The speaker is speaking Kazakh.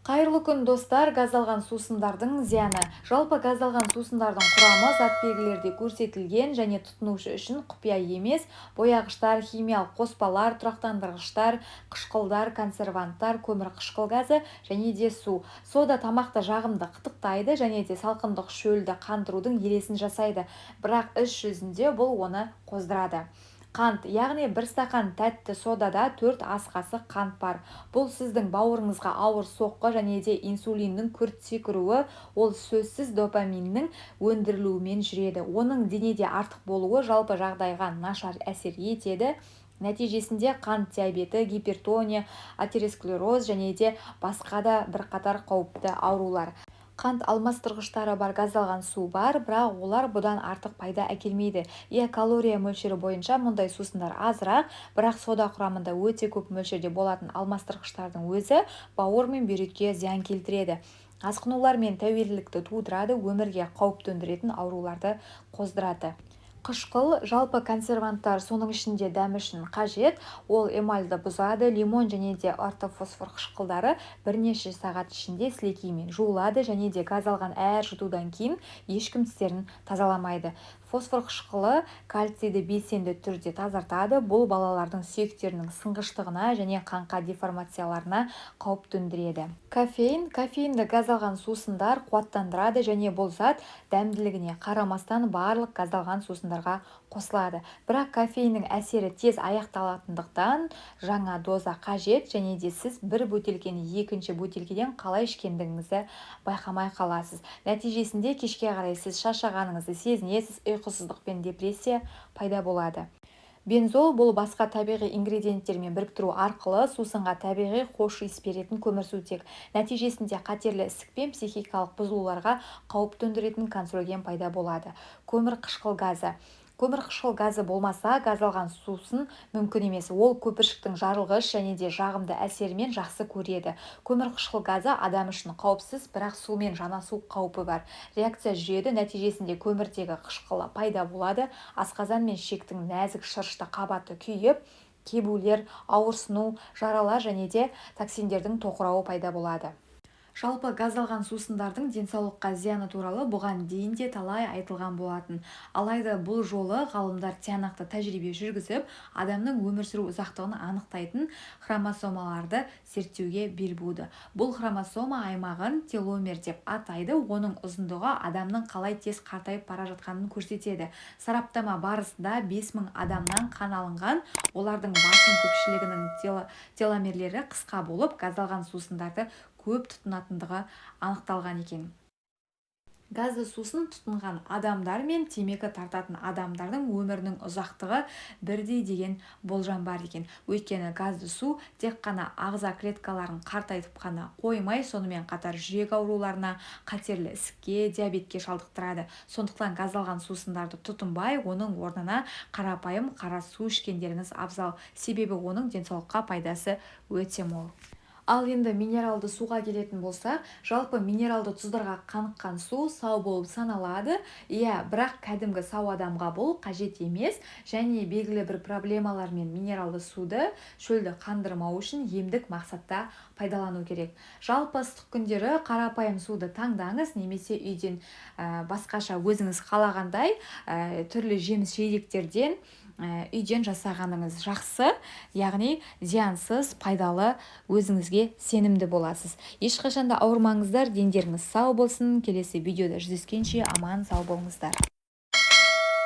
Қайырлы күн достар, газдалған сусындардың зияны. Жалпы газдалған сусындардың құрамы зат белгілерде көрсетілген және тұтынушы үшін құпия емес. Бояғыштар, химиялық қоспалар, тұрақтандырғыштар, қышқылдар, консерванттар, көмір қышқыл газы және де су. Сода тамақты жағымды қытықтайды және де салқындық шөлді қандырудың елесін жасайды. Бірақ іс жүзінде бұл оны қоздырады. Қант, яғни бір стақан тәтті содада 4 ас қасық қант бар. Бұл сіздің бауырыңызға ауыр соққы және де инсулиннің күрт секіруі, ол сөзсіз допаминнің өндірілуімен жүреді. Оның денеде артық болуы жалпы жағдайға нашар әсер етеді. Нәтижесінде қант диабеті, гипертония, атеросклероз және де басқа да бірқатар қауіпті аурулар. Қант алмастырғыштары бар газдалған су бар, бірақ олар бұдан артық пайда әкелмейді. Калория мөлшері бойынша мұндай сусындар азырақ, бірақ сода құрамында өте көп мөлшерде болатын алмастырғыштардың өзі бауыр мен бүйрекке зиян келтіреді. Асқынулар мен тәуелділікті тудырады, өмірге қауіп төндіретін ауруларды қоздырады. Қышқыл, жалпы консерванттар соның ішінде дәм үшін қажет, ол эмальді бұзады, лимон және де ортофосфор қышқылдары бірнеше сағат ішінде сілекеймен жуылады және де газдалған әр жұтудан кейін ешкім тістерін тазаламайды. Фосфор қышқылы кальцийді белсенді түрде тазартады, бұл балалардың сүйектерінің сынғыштығына және қаңқа деформацияларына қауіп төндіреді. Кофеинді газдалған сусындар қуаттандырады және бұл зат дәмділігіне қарамастан барлық газдалған сусындарға қосылады. Бірақ кофеиннің әсері тез аяқталатындықтан жаңа доза қажет және де сіз бір бөтелкені екінші бөтелкеден қалай ішкендігіңізді байқамай қаласыз. Нәтижесінде кешке қарай сіз шаршағаныңызды сезінесіз, ұйқысыздық пен депрессия пайда болады. Бензол бұл басқа табиғи ингредиенттермен біріктіру арқылы сусынға табиғи хош иіс беретін көмірсутек. Нәтижесінде қатерлі ісік пен психикалық бұзылуларға қауіп төндіретін канцероген пайда болады. Көмір қышқыл газы. Көмір қышқыл газы болмаса, газдалған сусын мүмкін емес. Ол көпіршіктің жарылғыш және де жағымды әсерімен жақсы көреді. Көмір қышқыл газы адам үшін қауіпсіз, бірақ сумен жанасу қаупі бар. Реакция жүреді, нәтижесінде көміртегі қышқылы пайда болады. Асқазан мен ішектің нәзік шырышты қабаты күйіп, кебулер, ауырсыну, жаралар және де токсиндердің тоқырауы пайда болады. Жалпы газдалған сусындардың денсаулыққа зияны туралы бұған дейін де талай айтылған болатын. Алайда бұл жолы ғалымдар тиянақты тәжірибе жүргізіп, адамның өмір сүру ұзақтығын анықтайтын хромосомаларды зерттеуге бел буды. Бұл хромосома аймағын теломер деп атайды, оның ұзындығы адамның қалай тез қартайып бара жатқанын көрсетеді. Сараптама барысында 5000 адамнан қан алынған, олардың басым көпшілігінің теломерлері қысқа болып, газдалған сусындарды көп тұтынатындығы анықталған екен. Газды сусын тұтынған адамдар мен темекі тартатын адамдардың өмірінің ұзақтығы бірдей деген болжам бар екен. Өйткені газды су тек қана ағза клеткаларын қартайтып қана қоймай, сонымен қатар жүрек ауруларына, қатерлі ісікке, диабетке шалдықтырады. Сондықтан газдалған сусындарды тұтынбай, оның орнына қарапайым қара су ішкендеріңіз абзал. Себебі оның денсаулыққа пайдасы өте мол. Ал енді минералды суға келетін болса, жалпы минералды тұздарға қаныққан су сау болып саналады. Бірақ кәдімгі сау адамға бұл қажет емес, және белгілі бір проблемалар мен минералды суды шөлді қандырмау үшін емдік мақсатта пайдалану керек. Жалпы ыстық күндері қарапайым суды таңдаңыз, немесе үйден басқаша өзіңіз қалағандай түрлі жеміс жидектерден үйден жасағаныңыз жақсы, яғни зиянсыз, пайдалы, өзіңізге сенімді боласыз. Ешқашанда ауырмаңыздар, дендеріңіз сау болсын. Келесі видеода жүздескенше аман сау болыңыздар.